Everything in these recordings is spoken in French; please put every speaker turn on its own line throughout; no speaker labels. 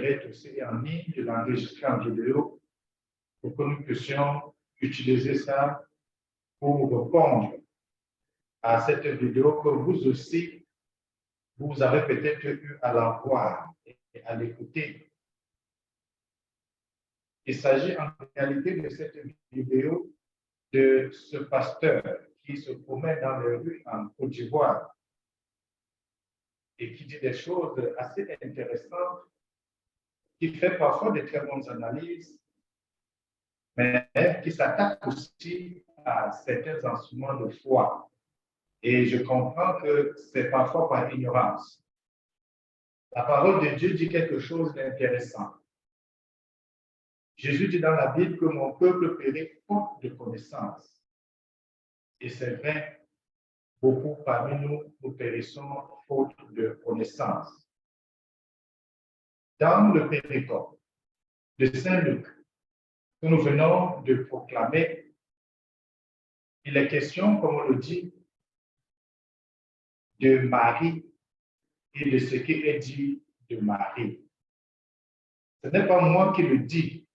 Internet aussi et en ligne, de l'enregistrer en vidéo pour que nous puissions utiliser ça pour répondre à cette vidéo que vous aussi, vous avez peut-être eu à la voir et à l'écouter. Il s'agit en réalité de cette vidéo de ce pasteur qui se promène dans les rues en Côte d'Ivoire et qui dit des choses assez intéressantes, qui fait parfois de très bonnes analyses, mais qui s'attaque aussi à certains enseignements de foi. Et je comprends que c'est parfois par ignorance. La parole de Dieu dit quelque chose d'intéressant. Jésus dit dans la Bible que mon peuple périt faute de connaissance. Et c'est vrai, beaucoup parmi nous, nous périssons faute de connaissance. Dans le péricope de Saint Luc, que nous venons de proclamer, il est question, comme on le dit, de Marie et de ce qui est dit de Marie. Ce n'est pas moi qui le dis,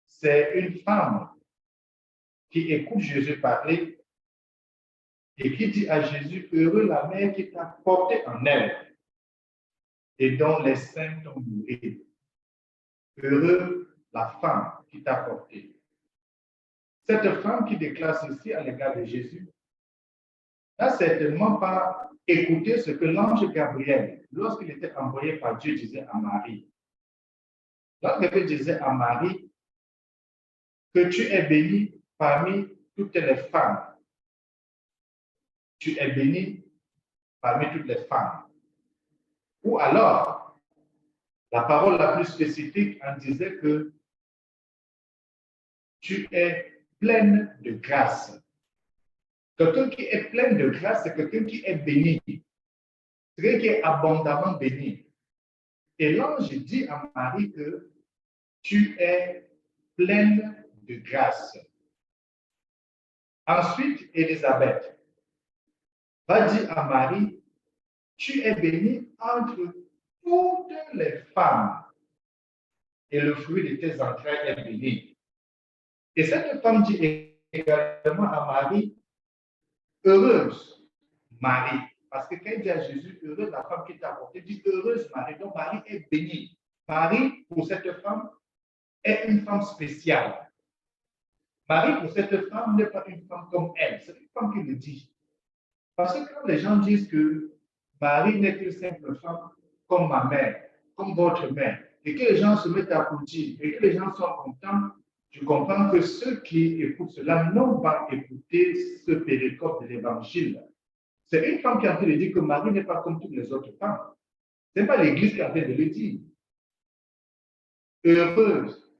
c'est une femme qui écoute Jésus parler et qui dit à Jésus, heureux la mère qui t'a porté en elle et dont les seins t'ont nourri. Heureux la femme qui t'a porté. Cette femme qui déclare ceci à l'égard de Jésus n'a certainement pas écouté ce que l'ange Gabriel, lorsqu'il était envoyé par Dieu, disait à Marie. L'ange disait à Marie que tu es bénie parmi toutes les femmes. Tu es bénie parmi toutes les femmes. Ou alors, la parole la plus spécifique en disait que tu es pleine de grâce. Quelqu'un qui est plein de grâce, c'est quelqu'un qui est béni. C'est quelqu'un qui est abondamment béni. Et l'ange dit à Marie que tu es pleine de grâce. Ensuite, Élisabeth va dire à Marie, tu es bénie entre toutes les femmes et le fruit de tes entrailles est béni. Et cette femme dit également à Marie, heureuse Marie. Parce que quand il dit à Jésus, heureuse la femme qui t'a porté, il dit heureuse Marie. Donc Marie est bénie. Marie, pour cette femme, est une femme spéciale. Marie, pour cette femme, n'est pas une femme comme elle. C'est une femme qui le dit. Parce que quand les gens disent que Marie n'est qu'une simple femme comme ma mère, comme votre mère, et que les gens se mettent à applaudir, et que les gens sont contents, je comprends que ceux qui écoutent cela n'ont pas écouté ce péricope de l'Évangile. C'est une femme qui a en train de dire que Marie n'est pas comme toutes les autres femmes. Ce n'est pas l'Église qui a en train de le dire. Heureuse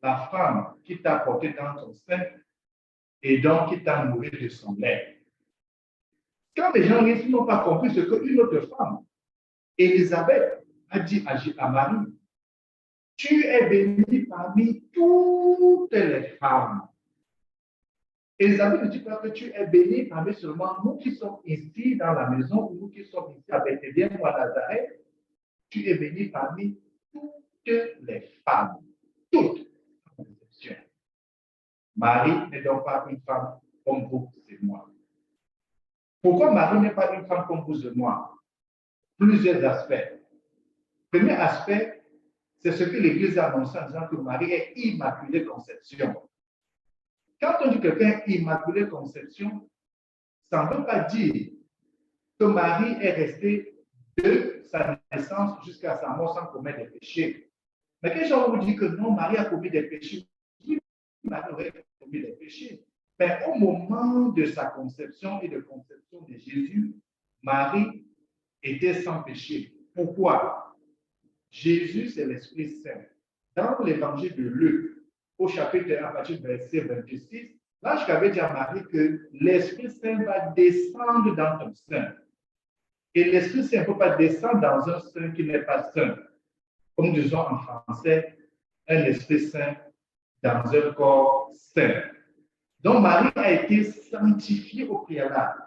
la femme qui t'a porté dans ton sein et donc qui t'a nourri de son lait. Quand les gens ici n'ont pas compris ce qu'une autre femme, Élisabeth, a dit à Marie, tu es bénie parmi toutes les femmes. Élisabeth ne dit pas que tu es bénie parmi seulement nous qui sommes ici dans la maison, ou nous qui sommes ici à Bethléem ou à Nazareth. Tu es bénie parmi toutes les femmes. Toutes. Marie n'est donc pas une femme comme vous et moi. Pourquoi Marie n'est pas une femme comme vous et moi? Plusieurs aspects. Premier aspect, c'est ce que l'Église a annoncé en disant que Marie est immaculée conception. Quand on dit quelqu'un immaculée conception, ça ne veut pas dire que Marie est restée de sa naissance jusqu'à sa mort sans commettre des péchés. Mais quand les gens vous disent que non, Marie a commis des péchés, oui, Marie aurait commis des péchés. Mais au moment de sa conception et de conception de Jésus, Marie était sans péché. Pourquoi? Jésus, c'est l'Esprit Saint. Dans l'évangile de Luc, au chapitre 1, à partir du verset 26, là, je avait dit à Marie que l'Esprit Saint va descendre dans ton sein. Et l'Esprit Saint ne peut pas descendre dans un sein qui n'est pas saint. Comme disons en français, un Esprit Saint dans un corps saint. Donc, Marie a été sanctifiée au préalable.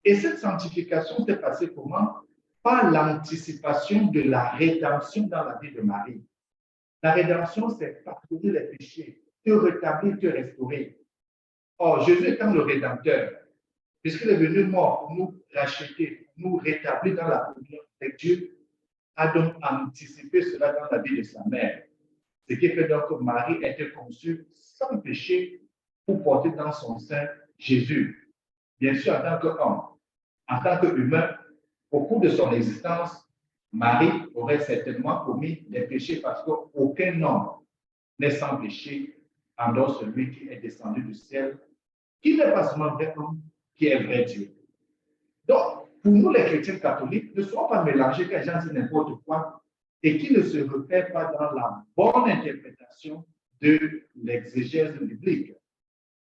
Et cette sanctification s'est passée comment? pas l'anticipation de la rédemption dans la vie de Marie. La rédemption, c'est pardonner les péchés, te rétablir, te restaurer. Or, Jésus étant le Rédempteur, puisqu'il est venu mort pour nous racheter, pour nous rétablir dans la communion avec Dieu, a donc anticipé cela dans la vie de sa mère. Ce qui fait donc que Marie était conçue sans péché pour porter dans son sein Jésus. Bien sûr, en tant qu'homme, en tant qu'humain, au cours de son existence, Marie aurait certainement commis des péchés parce qu'aucun homme n'est sans péché en dehors celui qui est descendu du ciel, qui n'est pas seulement vrai homme, qui est vrai Dieu. Donc, pour nous, les chrétiens catholiques, ne soyons pas mélangés quand les gens disent n'importe quoi et qui ne se repèrent pas dans la bonne interprétation de l'exégèse biblique.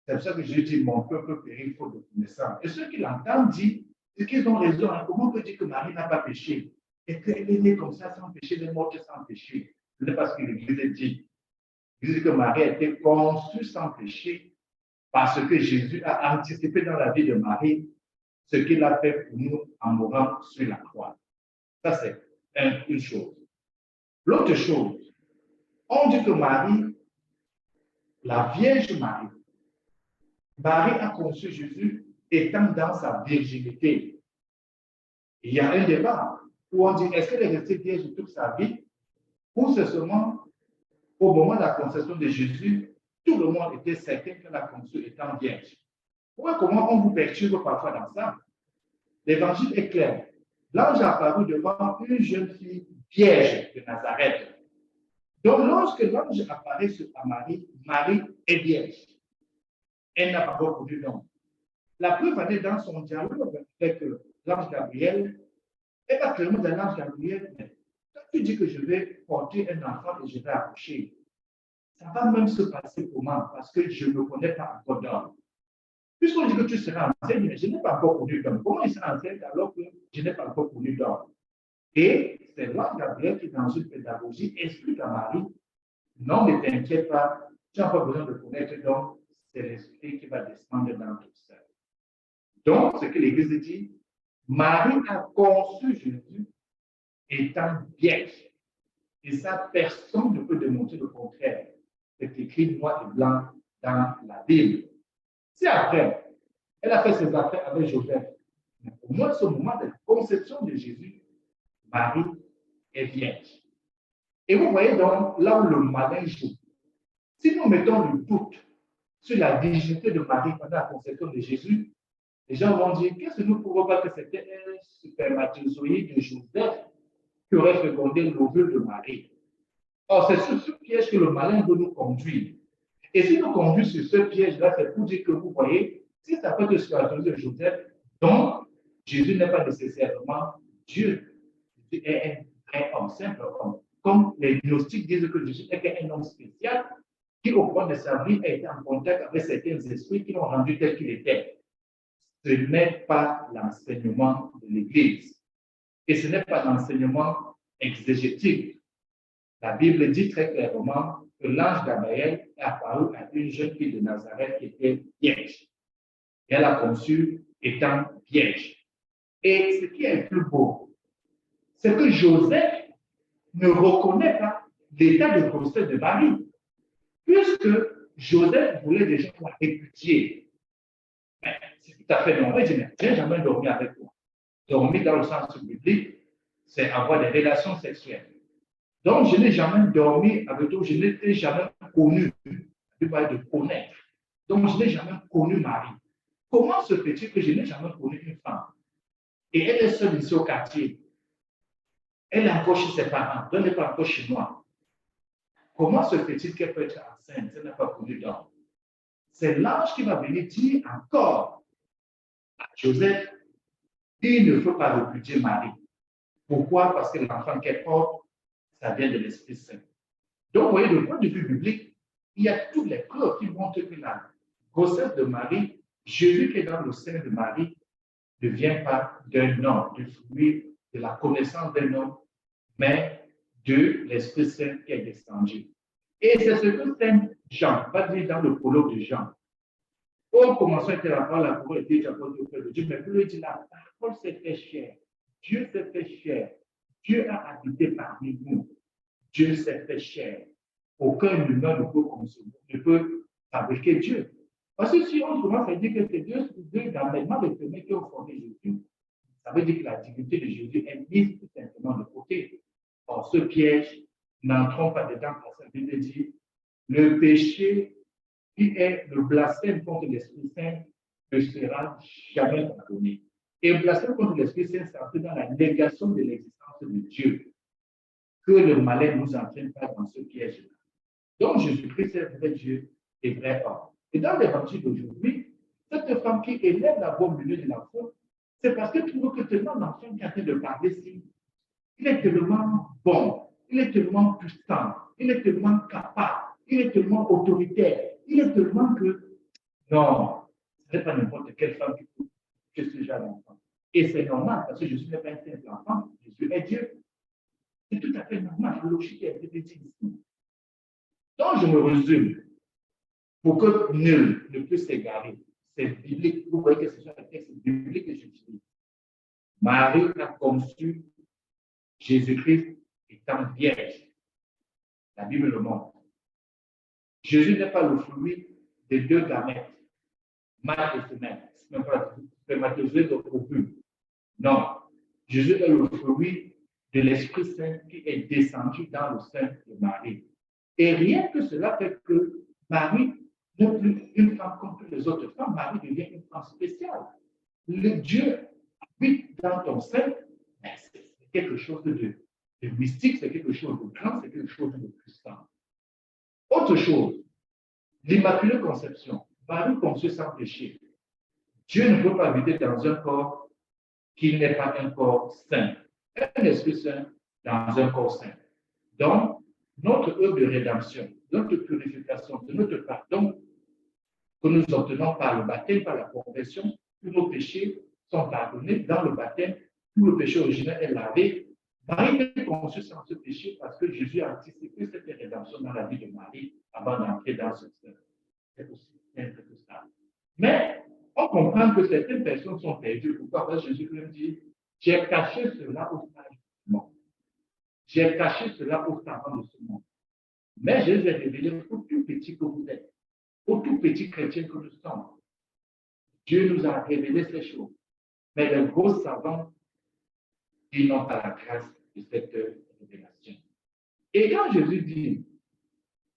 C'est pour ça que je dis mon peuple périt faute de connaissance. Et ceux qui l'entendent disent qu'ils ont raison. Hein. Comment on peut dire que Marie n'a pas péché et qu'elle est née comme ça sans péché, elle est morte sans péché? Ce n'est pas ce que l'Église dit. L'Église dit que Marie a été conçue sans péché parce que Jésus a anticipé dans la vie de Marie ce qu'il a fait pour nous en mourant sur la croix. Ça, c'est une chose. L'autre chose, on dit que Marie, la Vierge Marie, Marie a conçu Jésus étant dans sa virginité. Il y a un débat où on dit, est-ce qu'elle est restée vierge toute sa vie ou c'est seulement au moment de la conception de Jésus, tout le monde était certain qu'elle a conçu étant vierge. Comment on vous perturbe parfois dans ça? L'évangile est clair. L'ange a apparu devant une jeune fille vierge de Nazareth. Donc, lorsque l'ange apparaît à Marie, Marie est vierge. Elle n'a pas encore connu d'homme. La preuve en est dans son dialogue avec l'ange Gabriel. Elle va clairement dans l'ange Gabriel, mais quand tu dis que je vais porter un enfant et je vais accoucher, ça va même se passer comment? Parce que je ne connais pas encore d'homme. Puisqu'on dit que tu seras enceinte, mais je n'ai pas encore connu d'homme. Comment il sera enceinte alors que je n'ai pas encore connu d'homme? Et c'est l'ange Gabriel qui, dans une pédagogie, explique à Marie, non, ne t'inquiète pas, tu n'as pas besoin de connaître d'homme, c'est l'esprit qui va descendre dans ton sein. Donc, ce que l'Église dit, Marie a conçu Jésus étant vierge. Et ça, personne ne peut démontrer le contraire. C'est écrit noir et blanc dans la Bible. Si après, elle a fait ses affaires avec Joseph, mais au moins ce moment de la conception de Jésus, Marie est vierge. Et vous voyez donc là où le malin joue. Si nous mettons le doute sur la virginité de Marie pendant la conception de Jésus, les gens vont dire, qu'est-ce que nous ne pouvons pas que c'était un spermatozoïde de Joseph qui aurait fécondé l'ovule de Marie. Or, c'est sur ce piège que le malin veut nous conduire. Et si nous conduit sur ce piège-là, c'est pour dire que vous voyez, si ça peut être spermatozoïde de Joseph, donc Jésus n'est pas nécessairement Dieu. Jésus est un vrai homme, simple homme. Comme les gnostiques disent que Jésus est un homme spécial qui, au cours de sa vie, a été en contact avec certains esprits qui l'ont rendu tel qu'il était. Ce n'est pas l'enseignement de l'Église. Et ce n'est pas l'enseignement exégétique. La Bible dit très clairement que l'ange Gabriel est apparu à une jeune fille de Nazareth qui était vierge. Elle a conçu étant vierge. Et ce qui est le plus beau, c'est que Joseph ne reconnaît pas l'état de grossesse de Marie, puisque Joseph voulait déjà la répudier. C'est tout à fait normal. Je n'ai jamais dormi avec toi. Dormir dans le sens biblique, c'est avoir des relations sexuelles. Donc, je n'ai jamais dormi avec toi, je n'ai jamais connu. Je parle de connaître. Donc, je n'ai jamais connu Marie. Comment se fait-il que je n'ai jamais connu une femme? Et elle est seule ici au quartier. Elle est encore chez ses parents. Elle n'est pas encore chez moi. Comment se fait-il qu'elle peut être enceinte? Elle n'a pas connu d'homme. C'est l'ange qui va venir dire encore à Joseph, il ne faut pas répudier Marie. Pourquoi? Parce que l'enfant qu'elle porte, ça vient de l'Esprit Saint. Donc, vous voyez, du point de vue biblique, il y a toutes les preuves qui montrent que la grossesse de Marie, Jésus qui est dans le sein de Marie, ne vient pas d'un homme, du fruit de la connaissance d'un homme, mais de l'Esprit Saint qui est descendu. Et c'est ce que Saint Jean va dire dans le prologue de Jean. Au commençant était la parole était apportée auprès de Dieu, mais plus il dit la parole s'est fait chair. Dieu s'est fait chair. Dieu a habité parmi nous. Dieu s'est fait chair. Aucun humain ne peut fabriquer Dieu. Parce que si on commence à dire que c'est Dieu, dans les mains de femmes qui ont formé Jésus, ça veut dire que la divinité de Jésus est mise tout simplement de côté. Or, ce piège, n'entrons pas dedans parce que la Bible dit, le péché qui est le blasphème contre l'Esprit Saint ne sera jamais pardonné. Et le blasphème contre l'Esprit Saint, c'est un peu dans la négation de l'existence de Dieu. Que le malin ne nous entraîne pas dans ce piège-là. Donc, Jésus-Christ est vrai Dieu et vrai homme. Et dans l'évangile d'aujourd'hui, cette femme qui élève la voix au milieu de la foule, c'est parce qu'elle trouve que tellement l'enfant qui est en train de parler ici, il est tellement bon, il est tellement puissant, il est tellement capable, il est tellement autoritaire, il est tellement que, non, ce n'est pas n'importe quelle femme qui trouve que ce genre d'enfant. Et c'est normal, parce que Jésus n'est pas un simple enfant, Jésus est Dieu. C'est tout à fait normal, la logique a été dit ici. Donc, je me résume, pour que nul ne puisse s'égarer. C'est biblique, vous voyez que ce sont les textes bibliques que j'utilise. Marie a conçu Jésus-Christ étant vierge. La Bible le montre. Jésus n'est pas le fruit des deux gamètes, mâle et femelle, spermatozoïde au ovule. Non, Jésus est le fruit de l'Esprit Saint qui est descendu dans le sein de Marie. Et rien que cela fait que Marie n'est plus une femme comme toutes les autres femmes. Marie devient une femme spéciale. Le Dieu habite dans ton sein, mais c'est quelque chose de mystique, c'est quelque chose de grand, c'est quelque chose de puissant. Autre chose, l'Immaculée Conception. Marie conçue sans péché. Dieu ne peut pas habiter dans un corps qui n'est pas un corps saint. Un esprit saint dans un corps saint. Donc, notre œuvre de rédemption, notre purification, notre pardon que nous obtenons par le baptême, par la conversion, tous nos péchés sont pardonnés dans le baptême, tout le péché originel est lavé. Marie est conçue sans ce péché parce que Jésus a anticipé cette rédemption dans la vie de Marie avant d'entrer dans ce sein. C'est aussi simple que ça. Mais on comprend que certaines personnes sont perdues. Pourquoi? Parce que Jésus lui dit, j'ai caché cela au sages du monde. J'ai caché cela aux savants de ce monde. Mais je les ai révélés au tout petit que vous êtes, au tout petit chrétien que nous sommes. Dieu nous a révélé ces choses. Mais les gros savants, ils n'ont pas la grâce de cette révélation. Et quand Jésus dit,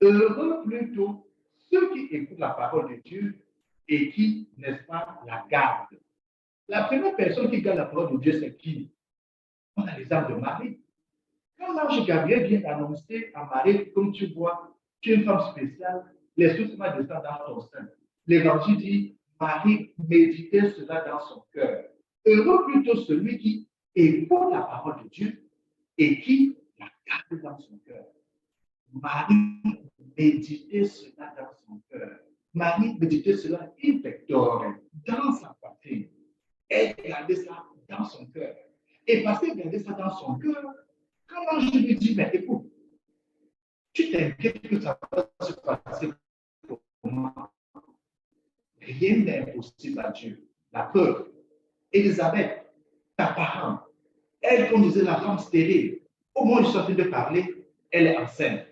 heureux plutôt ceux qui écoutent la parole de Dieu et qui, n'est-ce pas, la gardent. La première personne qui garde la parole de Dieu, c'est qui? On a l'exemple de Marie. Quand l'ange Gabriel vient annoncer à Marie, comme tu vois, tu es une femme spéciale, l'Esprit Saint descend dans ton sein. L'Évangile dit, Marie méditait cela dans son cœur. Heureux plutôt celui qui écoute la parole de Dieu et qui la garde dans son cœur. Marie méditait cela dans son cœur. Marie méditait cela in pectore, dans sa poitrine. Elle gardait ça dans son cœur. Et parce qu'elle gardait ça dans son cœur, quand l'ange lui dit, mais écoute, tu t'inquiètes que ça va se passer comment? Rien n'est impossible à Dieu. La preuve, Élisabeth, ta parente, elle, comme disait la femme stérile, au moins je suis en train de parler, elle est enceinte.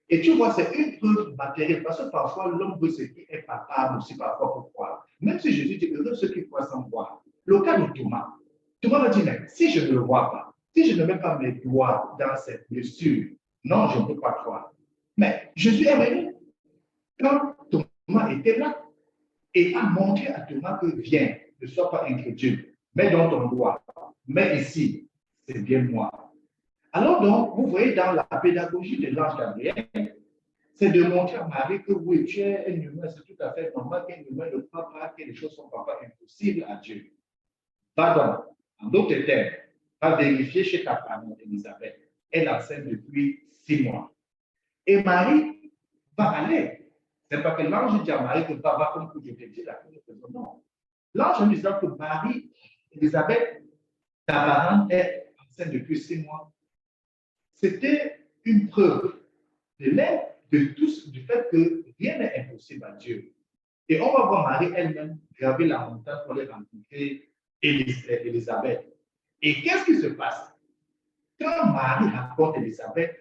Et tu vois, c'est une preuve matérielle, parce que parfois l'homme veut ce qui est palpable aussi parfois pour croire. Même si Jésus dit heureux ceux qui croient sans voir. Le cas de Thomas, Thomas va dire, mais si je ne le vois pas, si je ne mets pas mes doigts dans cette blessure, non, je ne peux pas croire. Mais Jésus est venu quand Thomas était là et a montré à Thomas que viens, ne sois pas incrédule, mets dans ton doigt, mets ici, c'est bien moi. Alors donc, vous voyez dans la pédagogie de l'ange Gabriel, c'est de montrer à Marie que oui, tu es un humain, c'est tout à fait normal qu'un humain ne croit pas que les choses sont parfois impossibles à Dieu. Pardon, en d'autres termes, va vérifier chez ta femme, Élisabeth. Elle est enceinte depuis 6 mois. Et Marie va aller. C'est pas que l'ange dit à Marie que va comme je te dis, la première personne. Non. L'ange dit que Marie, Élisabeth, ta parente est enceinte depuis 6 mois. C'était une preuve de l'aide de tous du fait que rien n'est impossible à Dieu. Et on va voir Marie elle-même graver la montagne pour aller rencontrer Élisabeth. Et qu'est-ce qui se passe? Quand Marie raconte Élisabeth,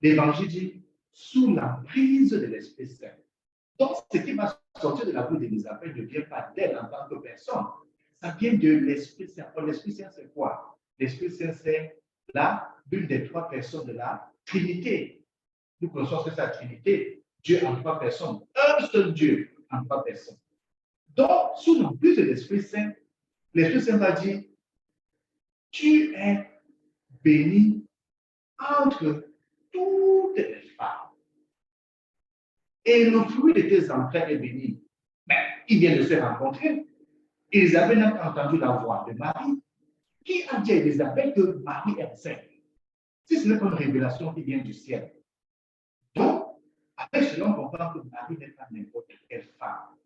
l'Évangile dit sous l'emprise de l'Esprit Saint. Donc, ce qui va sortir de la bouche d'Élisabeth ne vient pas d'elle en tant que personne. Ça vient de l'Esprit Saint. L'Esprit Saint, c'est quoi? L'Esprit Saint, c'est l'une des trois personnes de la Trinité. Nous connaissons que c'est la Trinité. Dieu en trois personnes. Un seul Dieu en trois personnes. Donc, sous l'emprise de l'Esprit Saint va dire, tu es béni entre toutes les femmes. Et le fruit de tes entrailles est béni. Mais ils viennent de se rencontrer. Élisabeth n'a pas entendu la voix de Marie. Qui a dit à Élisabeth que Marie est enceinte? Si ce n'est pas une révélation qui vient du ciel. Donc, avec cela, on comprend que Marie n'est pas n'importe quelle femme.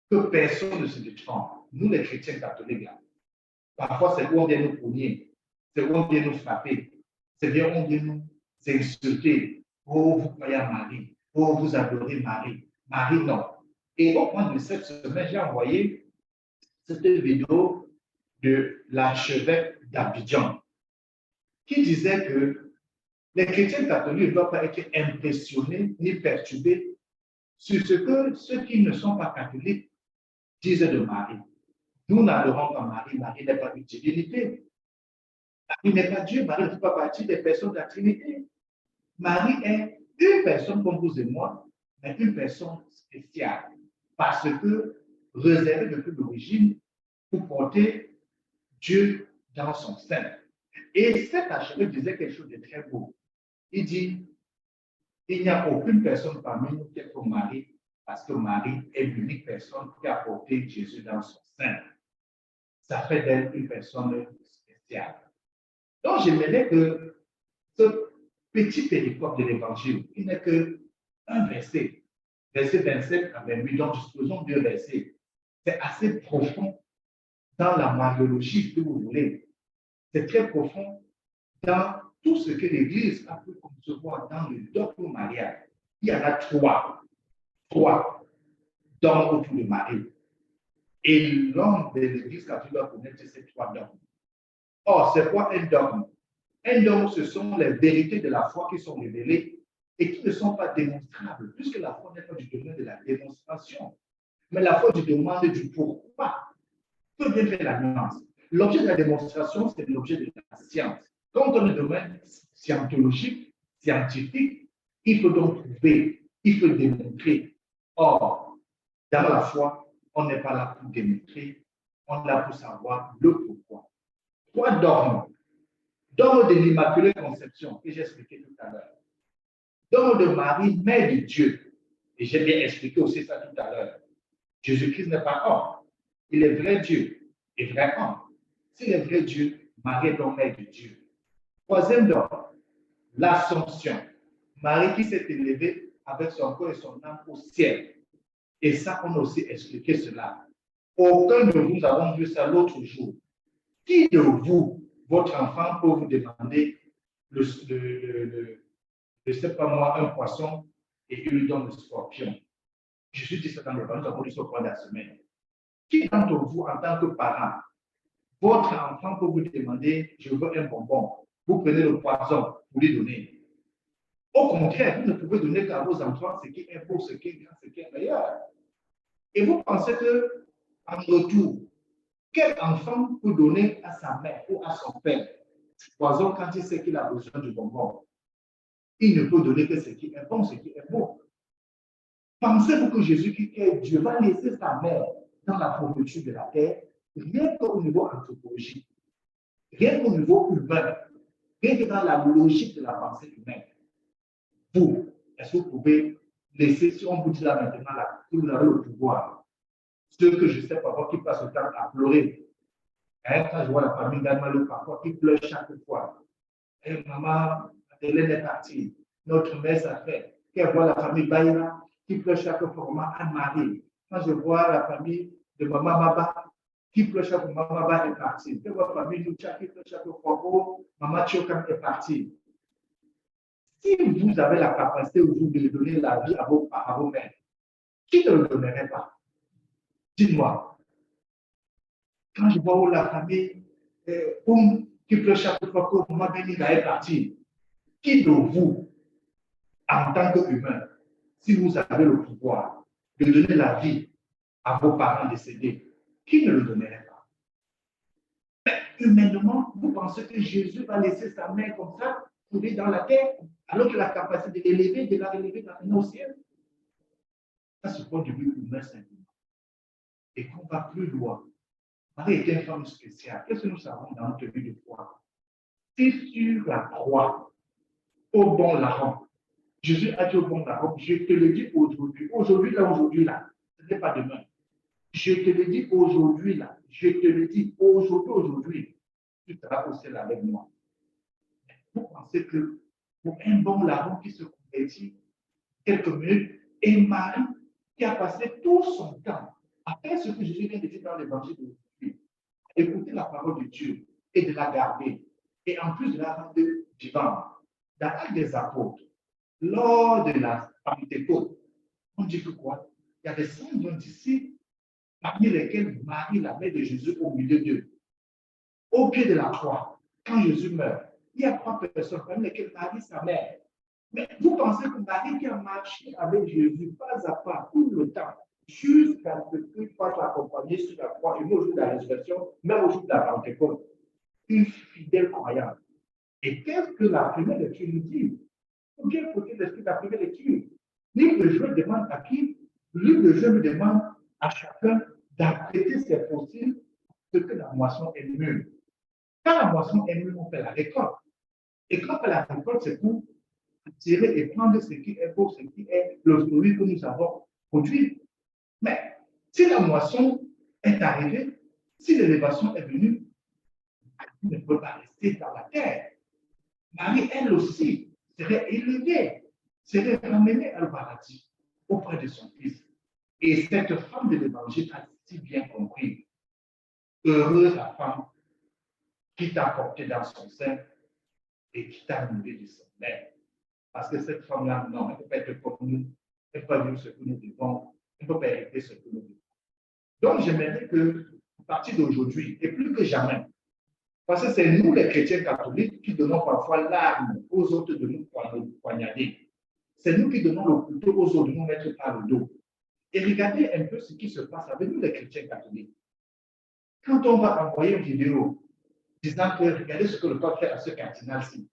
Que personne ne se détrompe. Nous, les chrétiens catholiques, là, parfois, c'est où on vient nous pogner, c'est où on vient nous frapper, c'est bien où on vient nous insulter. Oh, vous croyez à Marie. Oh, vous adorez Marie. Marie, non. Et au cours de cette semaine, j'ai envoyé cette vidéo de l'archevêque d'Abidjan qui disait que les chrétiens catholiques ne doivent pas être impressionnés ni perturbés sur ce que ceux qui ne sont pas catholiques disent de Marie. Nous n'adorons pas Marie. Marie n'est pas une divinité. Marie n'est pas Dieu. Marie ne fait pas partie des personnes de la Trinité. Marie est une personne comme vous et moi, mais une personne spéciale parce que réservée depuis l'origine pour porter Dieu dans son sein. Et cet archevêque disait quelque chose de très beau. Il dit, il n'y a aucune personne parmi nous qui est comme Marie, parce que Marie est l'unique personne qui a porté Jésus dans son sein. Ça fait d'elle une personne spéciale. Donc, j'aimerais que ce petit péricope de l'Évangile, qui n'est qu'un verset, verset 27 à 28, donc disposons deux versets. C'est assez profond dans la mariologie, si vous voulez. C'est très profond dans tout ce que l'Église a pu concevoir dans le dogme marial. Il y en a trois dogmes autour de Marie. Et l'homme de l'Église catholique doit connaître ces trois dogmes. Or, c'est quoi un dogme? Un dogme, ce sont les vérités de la foi qui sont révélées et qui ne sont pas démonstrables, puisque la foi n'est pas du domaine de la démonstration, mais la foi du domaine du pourquoi. Que bien faire la nuance? L'objet de la démonstration, c'est l'objet de la science. Quand on est dans le domaine scientologique, scientifique, il faut donc prouver, il faut démontrer. Or, dans la foi, on n'est pas là pour démontrer, on est là pour savoir le pourquoi. Trois dogmes. Dogme de l'Immaculée Conception, que j'ai expliqué tout à l'heure. Dogme de Marie, mère de Dieu. Et j'ai bien expliqué aussi ça tout à l'heure. Jésus-Christ n'est pas homme. Il est vrai Dieu et vrai homme. S'il est vrai Dieu, Marie est donc mère de Dieu. Troisième dogme, l'Assomption. Marie qui s'est élevée avec son corps et son âme au ciel. Et ça, on a aussi expliqué cela. Aucun de vous n'avons vu ça l'autre jour. Qui de vous, votre enfant, peut vous demander je ne sais pas moi, un poisson et il lui donne le scorpion? Je suis dit ça dans le temps, nous avons dit ça au cours de la semaine. Qui d'entre vous, en tant que parent, votre enfant peut vous demander, je veux un bonbon, vous prenez le poison, vous lui donnez. Au contraire, vous ne pouvez donner qu'à vos enfants ce qui est beau, ce qui est grand, ce qui est meilleur. Et vous pensez que, en retour, quel enfant peut donner à sa mère ou à son père du poison quand il sait qu'il a besoin du bonbon? Il ne peut donner que ce qui est bon, ce qui est beau. Pensez-vous que Jésus, qui est Dieu, va laisser sa mère dans la pourriture de la terre, rien qu'au niveau anthropologique, rien qu'au niveau humain, rien que dans la logique de la pensée humaine? Vous, est-ce que vous pouvez laisser, si on vous dit là maintenant, là, que vous avez le pouvoir, ceux que je sais parfois qui passent le temps à pleurer, quand je vois la famille d'Anmalou parfois qui pleure chaque fois, et maman, Hélène est partie, notre mère ça fait, quand je vois la famille Baïra qui pleure chaque fois, maman Anne-Marie, quand je vois la famille de maman Maba qui pleure chaque fois, maman Maba est partie, quand je vois la famille Lucha qui pleure chaque fois, oh, maman Chokam est partie. Si vous avez la capacité aujourd'hui de donner la vie à vos mères, qui ne le donnerait pas? Dites-moi. Quand je vois la famille, qui pleure chaque fois que maman Béniga est partie. Qui de vous, en tant qu'humain, si vous avez le pouvoir de donner la vie à vos parents décédés, qui ne le donnerait pas? Humainement, vous pensez que Jésus va laisser sa mère comme ça, couler dans la terre, alors qu'il a la capacité de l'élever, de la relever, de la ramener au ciel? Ça, c'est point de vue humain simplement. Et qu'on va plus loin. Marie était une femme spéciale. Qu'est-ce que nous savons dans notre vie de foi? C'est sur la croix, au bon larron. Jésus a dit au bon larron, je te le dis aujourd'hui. Aujourd'hui, là, ce n'est pas demain. Je te le dis aujourd'hui, là. Je te le dis aujourd'hui. Tu seras au ciel avec moi. Vous pensez que pour un bon larron qui se convertit quelques minutes, et Marie qui a passé tout son temps à faire ce que Jésus vient de dire dans l'évangile de Jésus, écouter la parole de Dieu et de la garder, et en plus de la rendre vivante. Dans l'Acte des Apôtres, lors de la Pentecôte, on dit que quoi? Il y avait 120 disciples, parmi lesquels Marie, la mère de Jésus, au milieu d'eux. Au pied de la croix, quand Jésus meurt, il y a 3 personnes, parmi lesquelles Marie, sa mère. Mais vous pensez que Marie qui a marché avec Jésus pas à pas tout le temps, jusqu'à ce qu'il fasse l'accompagner sur la croix, et même au jour de la résurrection, même au jour de la Pentecôte, une fidèle croyante. Et qu'est-ce que la première lecture nous dit? Ou bien côté l'esprit de la première lecture? Livre de Joël demande à qui? Livre de Joël demande à chacun d'apprêter ses fossiles ce que la moisson est mûre. Quand la moisson est mûre, on fait la récolte. Et quand on fait la récolte, c'est pour tirer et prendre ce qui est beau, ce qui est le fruit que nous avons produit. Mais si la moisson est arrivée, si l'élévation est venue, elle ne peut pas rester dans la terre. Marie, elle aussi, serait élevée, serait ramenée au paradis auprès de son fils. Et cette femme de l'évangile a si bien compris. Heureuse la femme qui t'a porté dans son sein et qui t'a nourri de son lait. Parce que cette femme-là, non, elle ne peut pas être comme nous. Elle ne peut pas vivre ce que nous vivons. Elle ne peut pas hériter ce que nous vivons. Donc, j'aimerais que, à partir d'aujourd'hui, et plus que jamais, parce que c'est nous, les chrétiens catholiques, qui donnons parfois l'arme aux autres de nous poignarder. C'est nous qui donnons le couteau aux autres de nous mettre par le dos. Et regardez un peu ce qui se passe avec nous, les chrétiens catholiques. Quand on va envoyer une vidéo disant que regardez ce que le pape fait à ce cardinal-ci,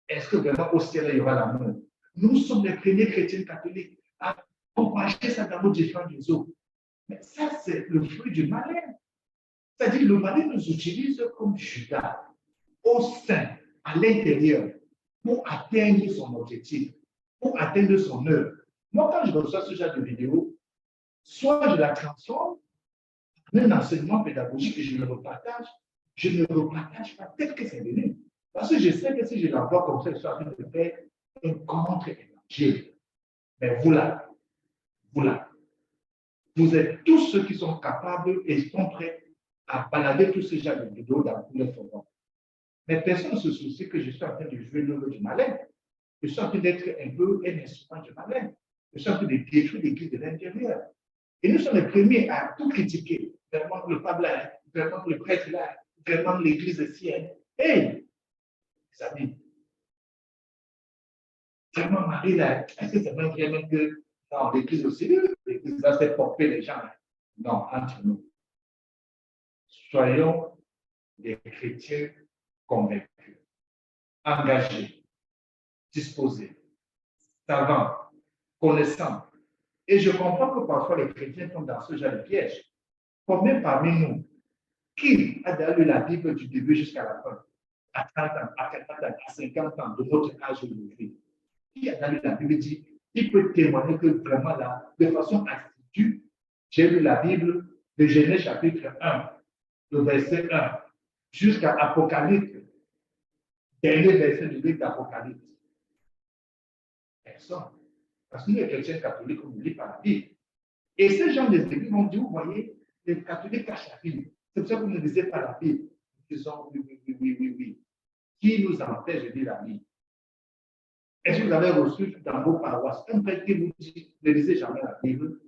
est-ce que vraiment au ciel il y aura l'amour? Nous sommes les premiers chrétiens catholiques à propager ça dans nos différents réseaux. Mais ça, c'est le fruit du malin. C'est-à-dire que le malin nous utilise comme Judas au sein, à l'intérieur, pour atteindre son objectif, pour atteindre son œuvre. Moi, quand je reçois ce genre de vidéo, soit je la transforme en un enseignement pédagogique et je le repartage, je ne le repartage pas tel que c'est venu. Parce que je sais que si je l'envoie comme ça, je suis en train de faire un contre-évangile. Mais vous là, vous êtes tous ceux qui sont capables et sont prêts à balader tous ces genres de vidéos dans tous les forums. Mais personne ne se soucie que je suis en train de jouer le rôle du malin. Je suis en train d'être un peu un instrument du malin. Je suis en train de détruire l'Église de l'intérieur. Et nous sommes les premiers à tout critiquer. Vraiment le pape là, vraiment le prêtre là, vraiment l'Église sienne. Hey, les amis, vraiment Marie là, est-ce que c'est même vraiment que non, l'Église aussi, l'Église va se porter les gens là? Non, entre nous. Soyons des chrétiens convaincus, engagés, disposés, savants, connaissants. Et je comprends que parfois les chrétiens tombent dans ce genre de piège. Combien parmi nous, qui a déjà lu la Bible du début jusqu'à la fin, à 30 ans, à 40 ans, à 50 ans de notre âge aujourd'hui, qui a déjà lu la Bible dit, il peut témoigner que vraiment là, de façon assidue, j'ai lu la Bible de Genèse chapitre 1, le verset 1, jusqu'à Apocalypse, dernier verset du livre d'Apocalypse. Personne. Parce que nous, les chrétiens catholiques, on ne lit pas la Bible. Et ces gens des églises vont dire, vous voyez, les catholiques cachent la Bible. C'est pour ça que vous ne lisez pas la Bible. Ils disent, oui. Qui nous empêche de lire la Bible? Est-ce que vous avez reçu dans vos paroisses un prêtre qui vous dit, ne lisez jamais la Bible?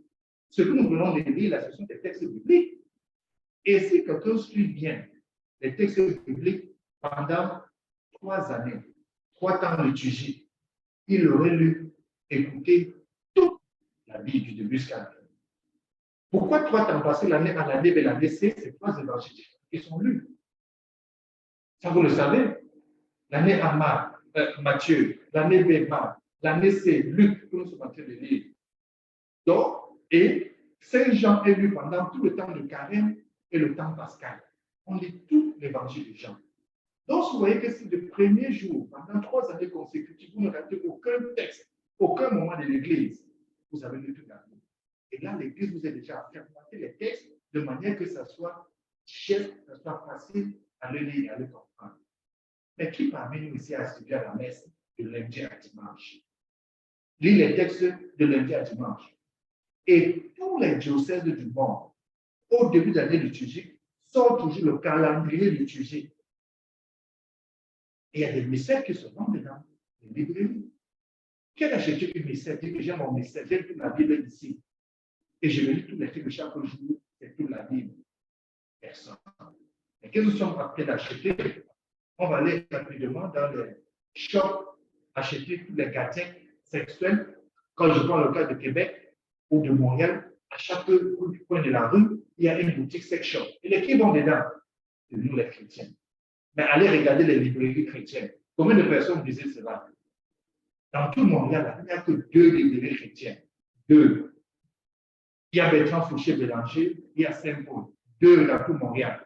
Ce que nous venons de lire, là, ce sont des textes bibliques. Et si quelqu'un suit bien les textes bibliques, pendant 3 années, 3 temps liturgiques, il aurait lu, écouté toute la Bible du début jusqu'à la fin. Pourquoi 3 temps? Parce que l'année A, l'année B et l'année C, c'est 3 évangiles qui sont lus. Ça, vous le savez. L'année A, Matthieu, l'année B, Marc, l'année C, Luc, que nous sommes en train de lire. Donc, et Saint Jean est lu pendant tout le temps de Carême et le temps pascal. On lit tout l'évangile de Jean. Donc, vous voyez que si le premier jour, pendant 3 années consécutives, vous ne ratez aucun texte, aucun moment de l'Église, vous avez lu tout la Bible. Et là, l'Église vous a déjà fermenté les textes de manière que ça soit cher, que ça soit facile à le lire et à le comprendre. Mais qui parmi nous ici a suivi à la messe de lundi à dimanche? Lis les textes de lundi à dimanche. Et tous les diocèses du monde, au début de l'année liturgique, sortent toujours le calendrier liturgique. Et il y a des mystères qui se vendent dans les librairies. Quel acheté un mystère? Dit que j'ai mon mystère, j'ai toute la Bible ici. Et je vais lire tous les trucs de chaque jour, c'est toute la Bible. Personne. Et que nous sommes en train d'acheter, on va aller rapidement dans les shops, acheter tous les gadgets sexuels. Quand je prends le cas de Québec ou de Montréal, à chaque coin de la rue, il y a une boutique sex shop. Et les qui vont dedans? C'est nous les chrétiens. Mais allez regarder les librairies chrétiennes. Combien de personnes disaient cela? Dans tout Montréal, il n'y a que 2 librairies chrétiennes. 2. Il y a Bertrand Fouché-Bélanger, il y a Saint-Paul. 2 dans tout Montréal.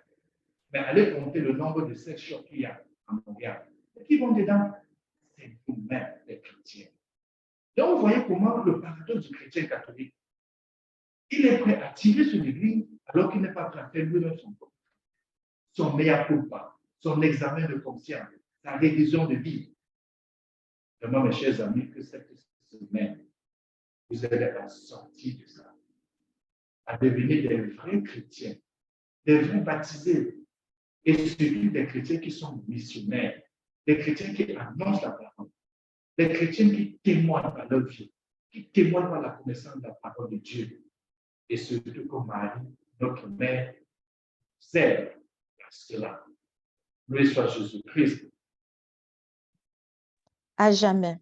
Mais allez compter le nombre de sex shops qu'il y a en Montréal. Et qui vont dedans? C'est vous-mêmes, les chrétiens. Donc, vous voyez comment le paradoxe du chrétien catholique, il est prêt à tirer sur l'Église alors qu'il n'est pas prêt à faire lui-même son mea culpa, son examen de conscience, sa révision de vie. Vraiment, mes chers amis, que cette semaine, vous allez à sortir de ça, à devenir des vrais chrétiens, des vrais baptisés, et surtout des chrétiens qui sont missionnaires, des chrétiens qui annoncent la parole, des chrétiens qui témoignent par leur vie, qui témoignent par la connaissance de la parole de Dieu. Et surtout comme Marie, notre mère, sert à cela. Loué soit Jésus-Christ.
À jamais.